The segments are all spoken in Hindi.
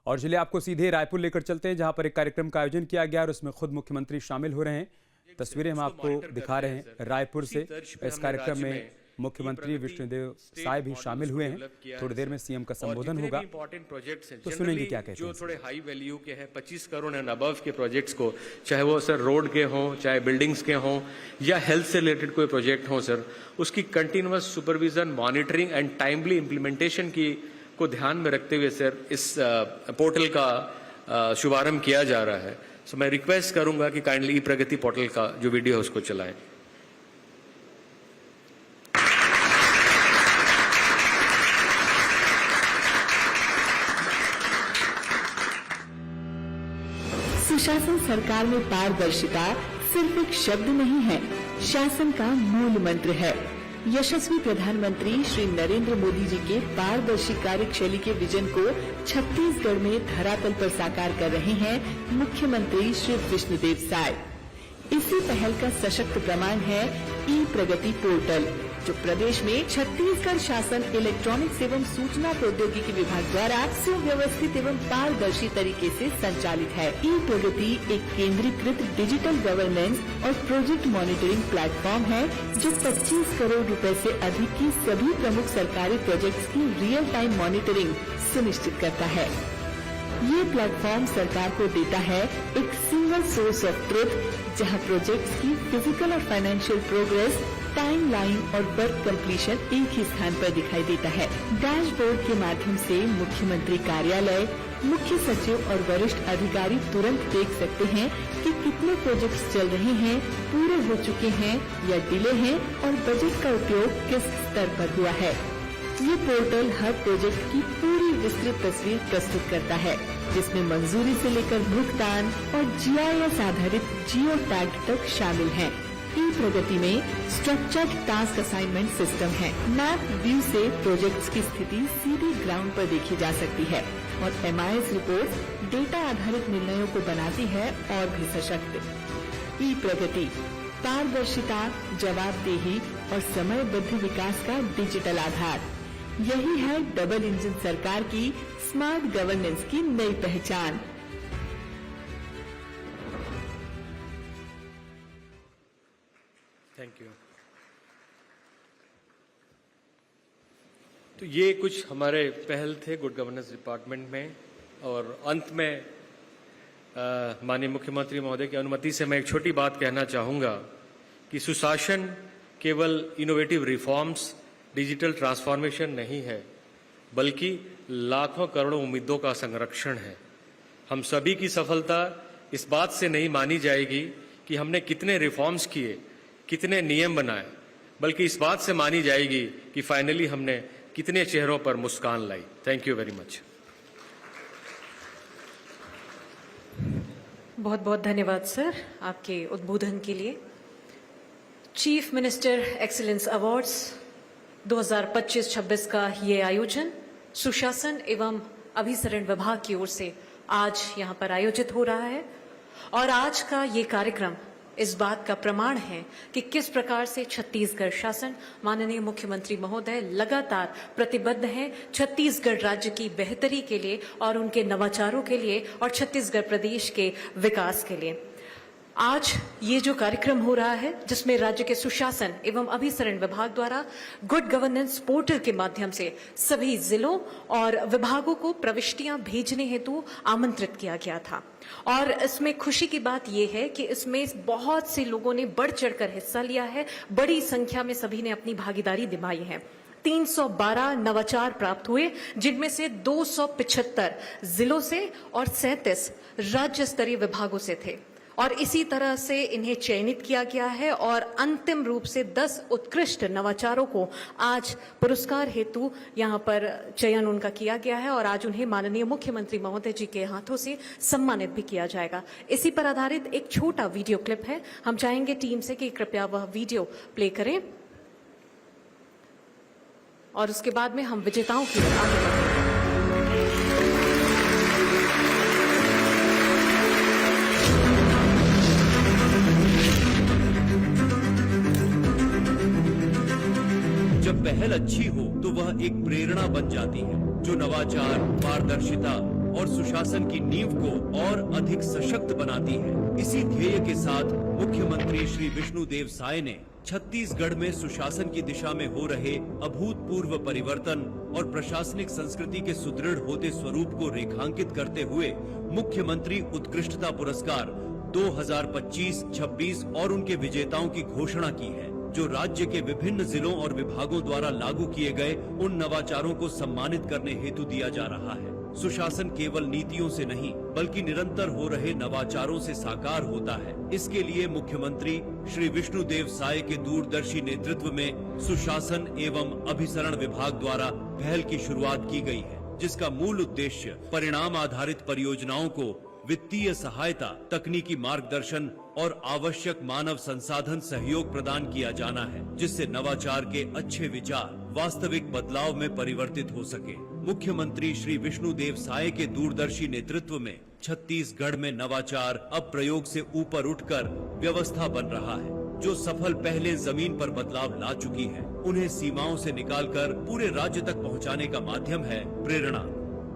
और चलिए आपको सीधे रायपुर लेकर चलते हैं, जहां पर एक कार्यक्रम का आयोजन किया गया और उसमें खुद मुख्यमंत्री शामिल हो रहे हैं। तस्वीरें हम आपको दिखा रहे हैं रायपुर से। इस कार्यक्रम में मुख्यमंत्री विष्णुदेव साय भी शामिल हुए हैं। थोड़ी देर में सीएम का संबोधन होगा, तो सुनेंगे क्या कहते हैं। जो थोड़े हाई वैल्यू के हैं, 25 करोड़ एंड अबव के प्रोजेक्ट्स को, चाहे वो सर रोड के हों, चाहे बिल्डिंग्स के हों, या हेल्थ से रिलेटेड कोई प्रोजेक्ट हो सर, उसकी continuous supervision, monitoring and timely implementation की को ध्यान में रखते हुए सर इस पोर्टल का शुभारंभ किया जा रहा है। सो मैं रिक्वेस्ट करूंगा कि काइंडली ई प्रगति पोर्टल का जो वीडियो है उसको चलाएं। सुशासन सरकार में पारदर्शिता सिर्फ एक शब्द नहीं है, शासन का मूल मंत्र है। यशस्वी प्रधानमंत्री श्री नरेंद्र मोदी जी के पारदर्शी कार्यशैली के विजन को छत्तीसगढ़ में धरातल पर साकार कर रहे हैं मुख्यमंत्री श्री विष्णुदेव साय। इसी पहल का सशक्त प्रमाण है ई प्रगति पोर्टल, जो प्रदेश में छत्तीसगढ़ शासन इलेक्ट्रॉनिक्स एवं सूचना प्रौद्योगिकी विभाग द्वारा सुव्यवस्थित एवं पारदर्शी तरीके से संचालित है। ई प्रगति एक केंद्रीकृत डिजिटल गवर्नेंस और प्रोजेक्ट मॉनिटरिंग प्लेटफॉर्म है, जो 25 करोड़ रुपए से अधिक की सभी प्रमुख सरकारी प्रोजेक्ट्स की रियल टाइम मॉनिटरिंग सुनिश्चित करता है। ये प्लेटफॉर्म सरकार को देता है एक सिंगल सोर्स ऑफ ट्रुथ, जहां प्रोजेक्ट्स की फिजिकल और फाइनेंशियल प्रोग्रेस, टाइमलाइन और वर्क कंप्लीशन एक ही स्थान पर दिखाई देता है। डैशबोर्ड के माध्यम से मुख्यमंत्री कार्यालय, मुख्य सचिव और वरिष्ठ अधिकारी तुरंत देख सकते हैं कि कितने प्रोजेक्ट्स चल रहे हैं, पूरे हो चुके हैं या डिले हैं, और बजट का उपयोग किस स्तर पर हुआ है। ये पोर्टल हर प्रोजेक्ट की पूरी विस्तृत तस्वीर प्रस्तुत करता है, जिसमें मंजूरी से लेकर भुगतान और GIS आधारित जियो टैग तक शामिल हैं। ई प्रगति में स्ट्रक्चर्ड टास्क असाइनमेंट सिस्टम है। मैप व्यू से प्रोजेक्ट्स की स्थिति सीधे ग्राउंड पर देखी जा सकती है, और MIS रिपोर्ट डेटा आधारित निर्णयों को बनाती है और भी सशक्त। ई प्रगति पारदर्शिता, जवाबदेही और समयबद्ध विकास का डिजिटल आधार। यही है डबल इंजन सरकार की स्मार्ट गवर्नेंस की नई पहचान। Thank you. तो ये कुछ हमारे पहल थे गुड गवर्नेंस डिपार्टमेंट में, और अंत में माननीय मुख्यमंत्री महोदय की अनुमति से मैं एक छोटी बात कहना चाहूंगा कि सुशासन केवल इनोवेटिव रिफॉर्म्स, डिजिटल ट्रांसफॉर्मेशन नहीं है, बल्कि लाखों करोड़ों उम्मीदों का संरक्षण है। हम सभी की सफलता इस बात से नहीं मानी जाएगी कि हमने कितने रिफॉर्म्स किए, कितने नियम बनाए, बल्कि इस बात से मानी जाएगी कि फाइनली हमने कितने चेहरों पर मुस्कान लाई। Thank you very much. बहुत बहुत धन्यवाद सर आपके उद्बोधन के लिए। चीफ मिनिस्टर एक्सीलेंस अवार्ड्स 2025-26 का ये आयोजन सुशासन एवं अभिसरण विभाग की ओर से आज यहाँ पर आयोजित हो रहा है, और आज का ये कार्यक्रम इस बात का प्रमाण है कि किस प्रकार से छत्तीसगढ़ शासन, माननीय मुख्यमंत्री महोदय लगातार प्रतिबद्ध हैं छत्तीसगढ़ राज्य की बेहतरी के लिए और उनके नवाचारों के लिए और छत्तीसगढ़ प्रदेश के विकास के लिए। आज ये जो कार्यक्रम हो रहा है, जिसमें राज्य के सुशासन एवं अभिसरण विभाग द्वारा गुड गवर्नेंस पोर्टल के माध्यम से सभी जिलों और विभागों को प्रविष्टियां भेजने हेतु आमंत्रित किया गया था, और इसमें खुशी की बात यह है कि इसमें बहुत से लोगों ने बढ़ चढ़कर हिस्सा लिया है। बड़ी संख्या में सभी ने अपनी भागीदारी निभाई है। 312 नवाचार प्राप्त हुए, जिनमें से 275 जिलों से और 37 राज्य स्तरीय विभागों से थे, और इसी तरह से इन्हें चयनित किया गया है, और अंतिम रूप से 10 उत्कृष्ट नवाचारों को आज पुरस्कार हेतु यहाँ पर चयन उनका किया गया है, और आज उन्हें माननीय मुख्यमंत्री महोदय जी के हाथों से सम्मानित भी किया जाएगा। इसी पर आधारित एक छोटा वीडियो क्लिप है। हम चाहेंगे टीम से कि कृपया वह वीडियो प्ले करें, और उसके बाद में हम विजेताओं की ओर आगे बढ़ेंगे। जब पहल अच्छी हो तो वह एक प्रेरणा बन जाती है, जो नवाचार, पारदर्शिता और सुशासन की नींव को और अधिक सशक्त बनाती है। इसी ध्येय के साथ मुख्यमंत्री श्री विष्णुदेव साय ने छत्तीसगढ़ में सुशासन की दिशा में हो रहे अभूतपूर्व परिवर्तन और प्रशासनिक संस्कृति के सुदृढ़ होते स्वरूप को रेखांकित करते हुए मुख्यमंत्री उत्कृष्टता पुरस्कार 2025-26 और उनके विजेताओं की घोषणा की है, जो राज्य के विभिन्न जिलों और विभागों द्वारा लागू किए गए उन नवाचारों को सम्मानित करने हेतु दिया जा रहा है। सुशासन केवल नीतियों से नहीं बल्कि निरंतर हो रहे नवाचारों से साकार होता है। इसके लिए मुख्यमंत्री श्री विष्णुदेव साय के दूरदर्शी नेतृत्व में सुशासन एवं अभिसरण विभाग द्वारा पहल की शुरुआत की गई है, जिसका मूल उद्देश्य परिणाम आधारित परियोजनाओं को वित्तीय सहायता, तकनीकी मार्गदर्शन और आवश्यक मानव संसाधन सहयोग प्रदान किया जाना है, जिससे नवाचार के अच्छे विचार वास्तविक बदलाव में परिवर्तित हो सके। मुख्यमंत्री श्री विष्णुदेव साय के दूरदर्शी नेतृत्व में छत्तीसगढ़ में नवाचार अब प्रयोग से ऊपर उठकर व्यवस्था बन रहा है। जो सफल पहले जमीन पर बदलाव ला चुकी है, उन्हें सीमाओं से निकालकर पूरे राज्य तक पहुंचाने का माध्यम है प्रेरणा।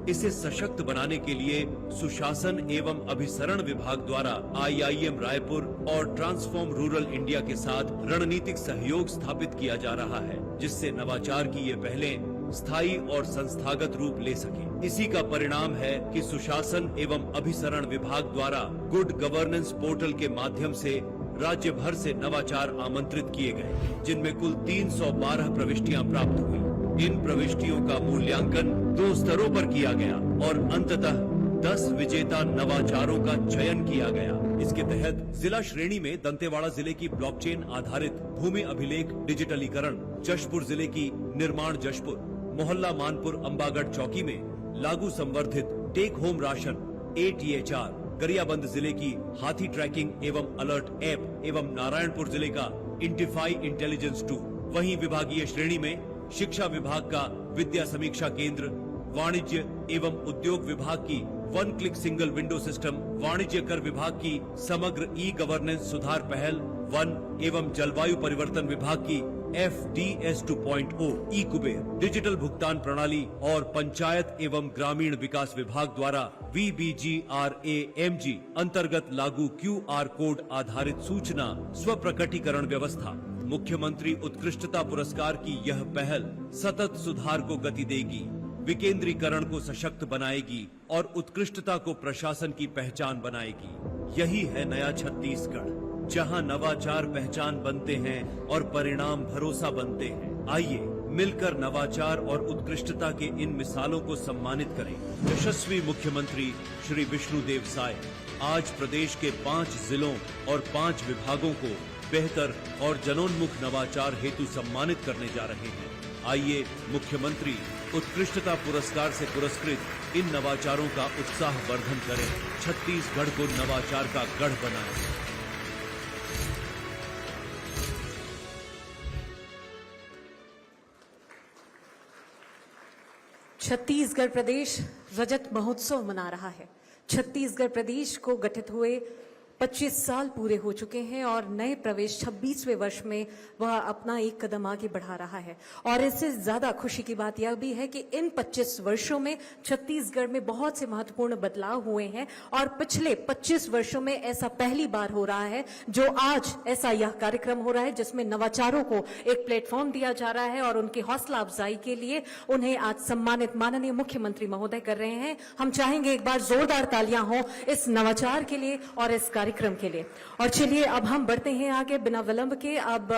इसे सशक्त बनाने के लिए सुशासन एवं अभिसरण विभाग द्वारा IIM रायपुर और ट्रांसफॉर्म रूरल इंडिया के साथ रणनीतिक सहयोग स्थापित किया जा रहा है, जिससे नवाचार की ये पहलें स्थायी और संस्थागत रूप ले सके। इसी का परिणाम है कि सुशासन एवं अभिसरण विभाग द्वारा गुड गवर्नेंस पोर्टल के माध्यम से राज्य भर से नवाचार आमंत्रित किए गए, जिनमें कुल 312 प्रविष्टियां प्राप्त हुई। इन प्रविष्टियों का मूल्यांकन 2 स्तरों पर किया गया और अंततः 10 विजेता नवाचारों का चयन किया गया। इसके तहत जिला श्रेणी में दंतेवाड़ा जिले की ब्लॉकचेन आधारित भूमि अभिलेख डिजिटलीकरण, जशपुर जिले की निर्माण जशपुर, मोहल्ला मानपुर अम्बागढ़ चौकी में लागू संवर्धित take home ration ATHR, Gariaband जिले की हाथी ट्रैकिंग एवं अलर्ट ऐप एवं नारायणपुर जिले का इंटिफाई इंटेलिजेंस 2। वहीं विभागीय श्रेणी में शिक्षा विभाग का विद्या समीक्षा केंद्र, वाणिज्य एवं उद्योग विभाग की 1 क्लिक सिंगल विंडो सिस्टम, वाणिज्य कर विभाग की समग्र गवर्नेंस सुधार पहल, वन एवं जलवायु परिवर्तन विभाग की FDS 2.0 कुबेर, डिजिटल भुगतान प्रणाली और पंचायत एवं ग्रामीण विकास विभाग द्वारा VBGRAMG अंतर्गत लागू QR कोड आधारित सूचना स्व प्रकटीकरण व्यवस्था। मुख्यमंत्री उत्कृष्टता पुरस्कार की यह पहल सतत सुधार को गति देगी, विकेंद्रीकरण को सशक्त बनाएगी और उत्कृष्टता को प्रशासन की पहचान बनाएगी। यही है नया छत्तीसगढ़, जहां नवाचार पहचान बनते हैं और परिणाम भरोसा बनते हैं। आइए मिलकर नवाचार और उत्कृष्टता के इन मिसालों को सम्मानित करें। यशस्वी मुख्यमंत्री श्री विष्णुदेव साय आज प्रदेश के 5 जिलों और 5 विभागों को बेहतर और जनोन्मुख नवाचार हेतु सम्मानित करने जा रहे हैं। आइए मुख्यमंत्री उत्कृष्टता पुरस्कार से पुरस्कृत इन नवाचारों का उत्साह वर्धन करें, छत्तीसगढ़ को नवाचार का गढ़ बनाएं। छत्तीसगढ़ प्रदेश रजत महोत्सव मना रहा है। छत्तीसगढ़ प्रदेश को गठित हुए 25 साल पूरे हो चुके हैं और नए प्रवेश 26वें वर्ष में वह अपना एक कदम आगे बढ़ा रहा है। और इससे ज्यादा खुशी की बात यह भी है कि इन 25 वर्षों में छत्तीसगढ़ में बहुत से महत्वपूर्ण बदलाव हुए हैं और पिछले 25 वर्षों में ऐसा पहली बार हो रहा है जो आज ऐसा यह कार्यक्रम हो रहा है जिसमें नवाचारों को एक प्लेटफॉर्म दिया जा रहा है और उनकी हौसला अफजाई के लिए उन्हें आज सम्मानित माननीय मुख्यमंत्री महोदय कर रहे हैं। हम चाहेंगे एक बार जोरदार तालियां हो इस नवाचार के लिए और इस कार्यक्रम के लिए। और चलिए अब हम बढ़ते हैं आगे बिना विलंब के। अब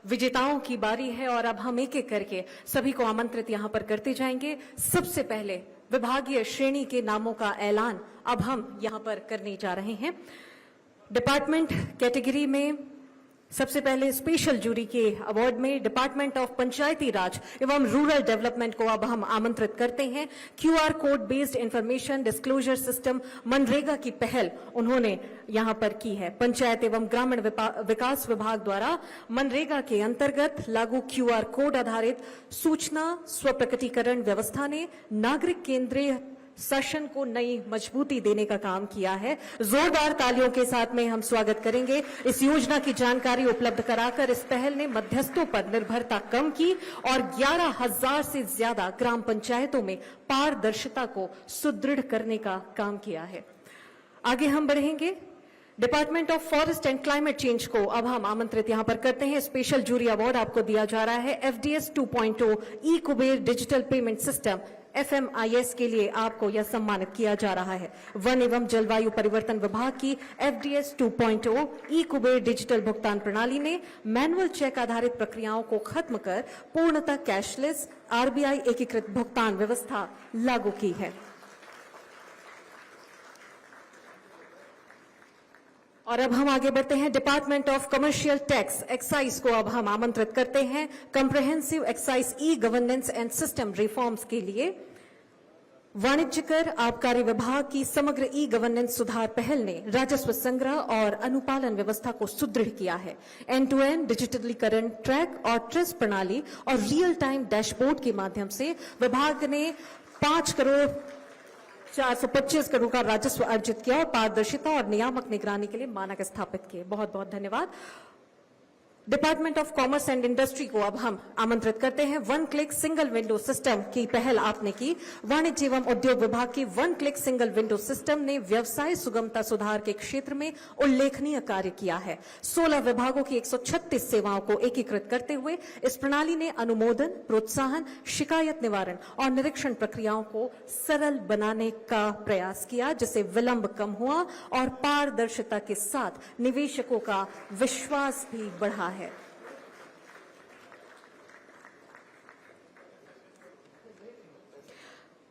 विजेताओं की बारी है और अब हम एक एक करके सभी को आमंत्रित यहां पर करते जाएंगे। सबसे पहले विभागीय श्रेणी के नामों का ऐलान अब हम यहां पर करने जा रहे हैं। डिपार्टमेंट कैटेगरी में सबसे पहले स्पेशल जूरी के अवार्ड में डिपार्टमेंट ऑफ पंचायती राज एवं रूरल डेवलपमेंट को अब हम आमंत्रित करते हैं। QR code based information disclosure system MNREGA की पहल उन्होंने यहां पर की है। पंचायत एवं ग्रामीण विकास विभाग द्वारा मनरेगा के अंतर्गत लागू QR कोड आधारित सूचना स्व प्रकटीकरण व्यवस्था ने नागरिक केंद्रीय शासन को नई मजबूती देने का काम किया है। जोरदार तालियों के साथ में हम स्वागत करेंगे। इस योजना की जानकारी उपलब्ध कराकर इस पहल ने मध्यस्थों पर निर्भरता कम की और 11,000 से ज्यादा ग्राम पंचायतों में पारदर्शिता को सुदृढ़ करने का काम किया है। आगे हम बढ़ेंगे। Department of forest and climate change को अब हम आमंत्रित यहां पर करते हैं। स्पेशल जूरी अवार्ड आपको दिया जा रहा है। FDS 2.0 e Kuber digital payment system FMIS के लिए आपको यह सम्मानित किया जा रहा है। वन एवं जलवायु परिवर्तन विभाग की FDS 2.0 ई कुबेर डिजिटल भुगतान प्रणाली ने मैनुअल चेक आधारित प्रक्रियाओं को खत्म कर पूर्णतः कैशलेस RBI एकीकृत भुगतान व्यवस्था लागू की है। और अब हम आगे बढ़ते हैं। Department of commercial tax excise को अब हम आमंत्रित करते हैं। Comprehensive excise e governance and system reforms के लिए वाणिज्य कर आबकारी विभाग की समग्र ई गवर्नेंस सुधार पहल ने राजस्व संग्रह और अनुपालन व्यवस्था को सुदृढ़ किया है। एंड टू एंड डिजिटलीकरण ट्रैक और ट्रेस प्रणाली और रियल टाइम डैशबोर्ड के माध्यम से विभाग ने 5,425 करोड़ का राजस्व अर्जित किया और पारदर्शिता और नियामक निगरानी के लिए मानक स्थापित किए। बहुत बहुत धन्यवाद। Department of commerce and industry को अब हम आमंत्रित करते हैं। One click single window system की पहल आपने की। वाणिज्य एवं उद्योग विभाग की one click single window system ने व्यवसाय सुगमता सुधार के क्षेत्र में उल्लेखनीय कार्य किया है। 16 विभागों की 136 सेवाओं को एकीकृत करते हुए इस प्रणाली ने अनुमोदन, प्रोत्साहन, शिकायत निवारण और निरीक्षण प्रक्रियाओं को सरल बनाने का प्रयास किया, जिससे विलंब कम हुआ और पारदर्शिता के साथ निवेशकों का विश्वास भी बढ़ा है।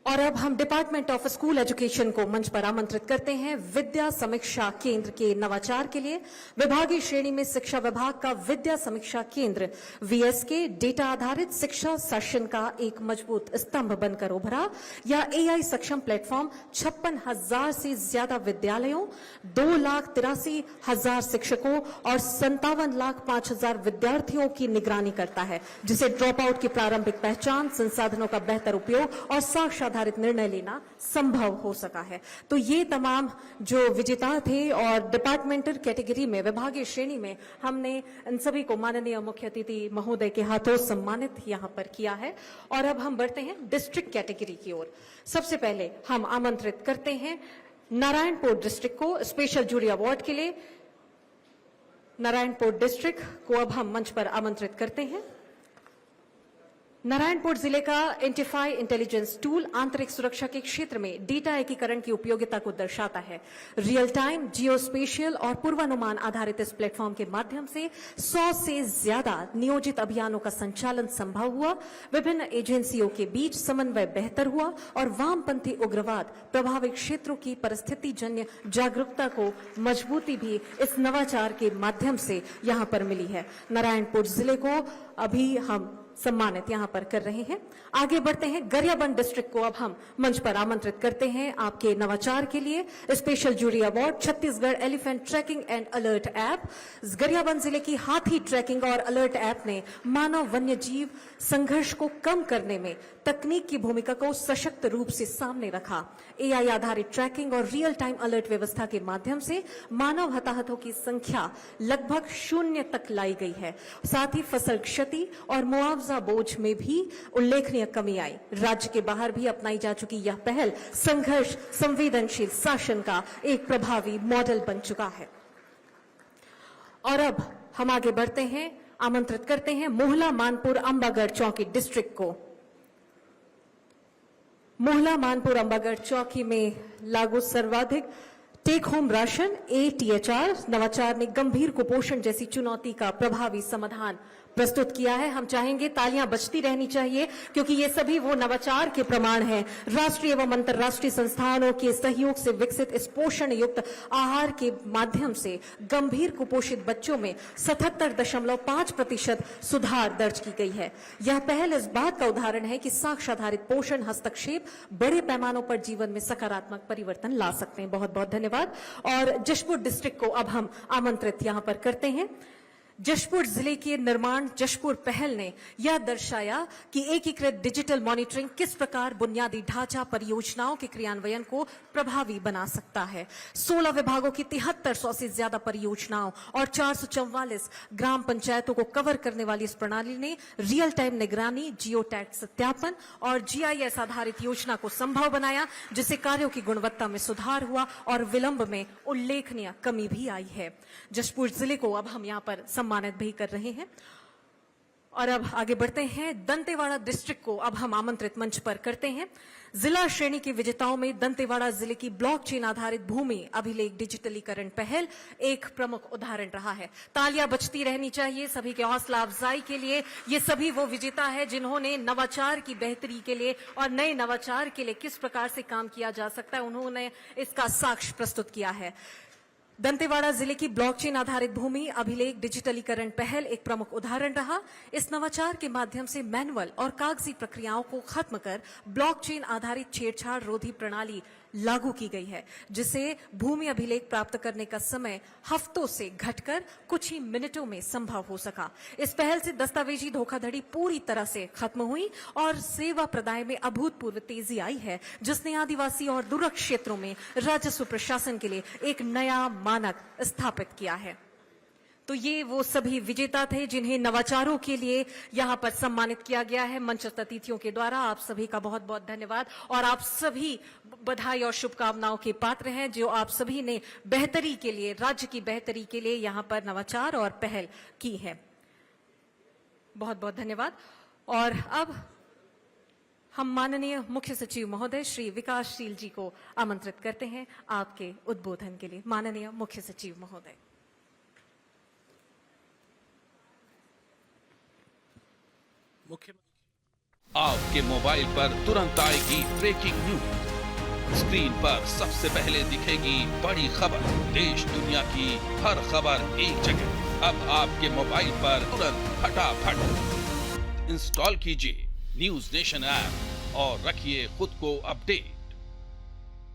और अब हम डिपार्टमेंट ऑफ स्कूल एजुकेशन को मंच पर आमंत्रित करते हैं। विद्या समीक्षा केंद्र के नवाचार के लिए विभागीय श्रेणी में शिक्षा विभाग का विद्या समीक्षा केंद्र VSK डेटा आधारित शिक्षा शासन का एक मजबूत स्तंभ बनकर उभरा। यह AI सक्षम प्लेटफॉर्म 56,000 से ज्यादा विद्यालयों, 2,83,000 शिक्षकों और 57,05,000 विद्यार्थियों की निगरानी करता है, जिसे ड्रॉप आउट की प्रारंभिक पहचान, संसाधनों का बेहतर उपयोग और साक्ष्य आधारित निर्णय लेना संभव हो सका है। तो ये तमाम जो विजेता थे और डिपार्टमेंटल कैटेगरी में विभागीय श्रेणी में हमने इन सभी को माननीय मुख्य अतिथि महोदय के हाथों सम्मानित यहां पर किया है। और अब हम बढ़ते हैं डिस्ट्रिक्ट कैटेगरी की ओर। सबसे पहले हम आमंत्रित करते हैं नारायणपुर डिस्ट्रिक्ट को स्पेशल जूरी अवार्ड के लिए। नारायणपुर डिस्ट्रिक्ट को अब हम मंच पर आमंत्रित करते हैं। नारायणपुर जिले का एंटिफाई इंटेलिजेंस टूल आंतरिक सुरक्षा के क्षेत्र में डेटा एकीकरण की उपयोगिता को दर्शाता है। रियल टाइम, जियोस्पेशियल और पूर्वानुमान आधारित इस प्लेटफॉर्म के माध्यम से 100 से ज्यादा नियोजित अभियानों का संचालन संभव हुआ। विभिन्न एजेंसियों के बीच समन्वय बेहतर हुआ और वामपंथी उग्रवाद प्रभावित क्षेत्रों की परिस्थिति जन्य जागरूकता को मजबूती भी इस नवाचार के माध्यम से यहां पर मिली है। नारायणपुर जिले को अभी हम सम्मानित यहां पर कर रहे हैं। आगे बढ़ते हैं। गरियाबंद डिस्ट्रिक्ट को अब हम मंच पर आमंत्रित करते हैं आपके नवाचार के लिए। Special jury award Chhattisgarh elephant tracking and alert app. Gariaband जिले की हाथी ट्रैकिंग और अलर्ट ऐप ने मानव वन्य जीव संघर्ष को कम करने में तकनीक की भूमिका को सशक्त रूप से सामने रखा। AI आधारित ट्रैकिंग और रियल टाइम अलर्ट व्यवस्था के माध्यम से मानव हताहतों की संख्या लगभग 0 तक लाई गई है। साथ ही फसल क्षति और मुआवजा बोझ में भी उल्लेखनीय कमी आई। राज्य के बाहर भी अपनाई जा चुकी यह पहल संघर्ष संवेदनशील शासन का एक प्रभावी मॉडल बन चुका है। और अब हम आगे बढ़ते हैं। आमंत्रित करते हैं मोहला मानपुर अंबागढ़ चौकी डिस्ट्रिक्ट को। मोहला मानपुर अंबागढ़ चौकी में लागू सर्वाधिक टेक होम राशन ATHR नवाचार ने गंभीर कुपोषण जैसी चुनौती का प्रभावी समाधान प्रस्तुत किया है। हम चाहेंगे तालियां बजती रहनी चाहिए, क्योंकि ये सभी वो नवाचार के प्रमाण हैं। राष्ट्रीय एवं अंतर्राष्ट्रीय संस्थानों के सहयोग से विकसित इस पोषण युक्त आहार के माध्यम से गंभीर कुपोषित बच्चों में 77.5% सुधार दर्ज की गई है। यह पहल इस बात का उदाहरण है कि साक्ष्य आधारित पोषण हस्तक्षेप बड़े पैमानों पर जीवन में सकारात्मक परिवर्तन ला सकते हैं। बहुत बहुत धन्यवाद। और जशपुर डिस्ट्रिक्ट को अब हम आमंत्रित यहां पर करते हैं। जशपुर जिले के निर्माण जशपुर पहल ने यह दर्शाया कि एकीकृत डिजिटल मॉनिटरिंग किस प्रकार बुनियादी ढांचा परियोजनाओं के क्रियान्वयन को प्रभावी बना सकता है। 16 विभागों की 7300 से ज्यादा परियोजनाओं और 444 ग्राम पंचायतों को कवर करने वाली इस प्रणाली ने रियल टाइम निगरानी, जियो टैग सत्यापन और GIS आधारित योजना को संभव बनाया, जिससे कार्यों की गुणवत्ता में सुधार हुआ और विलंब में उल्लेखनीय कमी भी आई है। जशपुर जिले को अब हम यहाँ पर सम्मानित भी कर रहे हैं। और अब आगे बढ़ते हैं। दंतेवाड़ा डिस्ट्रिक्ट को अब हम आमंत्रित मंच पर करते हैं। जिला श्रेणी के विजेताओं में दंतेवाड़ा जिले की ब्लॉकचेन आधारित भूमि अभिलेख डिजिटलीकरण पहल एक प्रमुख उदाहरण रहा है। तालियां बजती रहनी चाहिए सभी के हौसला अफजाई के लिए। ये सभी वो विजेता है जिन्होंने नवाचार की बेहतरी के लिए और नए नवाचार के लिए किस प्रकार से काम किया जा सकता है, उन्होंने इसका साक्ष्य प्रस्तुत किया है। दंतेवाड़ा जिले की ब्लॉकचेन आधारित भूमि अभिलेख डिजिटलीकरण पहल एक प्रमुख उदाहरण रहा। इस नवाचार के माध्यम से मैनुअल और कागजी प्रक्रियाओं को खत्म कर ब्लॉकचेन आधारित छेड़छाड़ रोधी प्रणाली लागू की गई है, जिससे भूमि अभिलेख प्राप्त करने का समय हफ्तों से घटकर कुछ ही मिनटों में संभव हो सका। इस पहल से दस्तावेजी धोखाधड़ी पूरी तरह से खत्म हुई और सेवा प्रदाय में अभूतपूर्व तेजी आई है, जिसने आदिवासी और दूरस्थ क्षेत्रों में राजस्व प्रशासन के लिए एक नया मानक स्थापित किया है। तो ये वो सभी विजेता थे जिन्हें नवाचारों के लिए यहाँ पर सम्मानित किया गया है मंचस्थ अतिथियों के द्वारा। आप सभी का बहुत बहुत धन्यवाद और आप सभी बधाई और शुभकामनाओं के पात्र हैं, जो आप सभी ने बेहतरी के लिए, राज्य की बेहतरी के लिए यहाँ पर नवाचार और पहल की है। बहुत बहुत धन्यवाद। और अब हम माननीय मुख्य सचिव महोदय श्री विकासशील जी को आमंत्रित करते हैं आपके उद्बोधन के लिए। माननीय मुख्य सचिव महोदय। आपके मोबाइल पर तुरंत आएगी ब्रेकिंग न्यूज। स्क्रीन पर सबसे पहले दिखेगी बड़ी खबर। देश दुनिया की हर खबर एक जगह। अब आपके मोबाइल पर तुरंत फटाफट इंस्टॉल कीजिए न्यूज नेशन ऐप और रखिए खुद को अपडेट।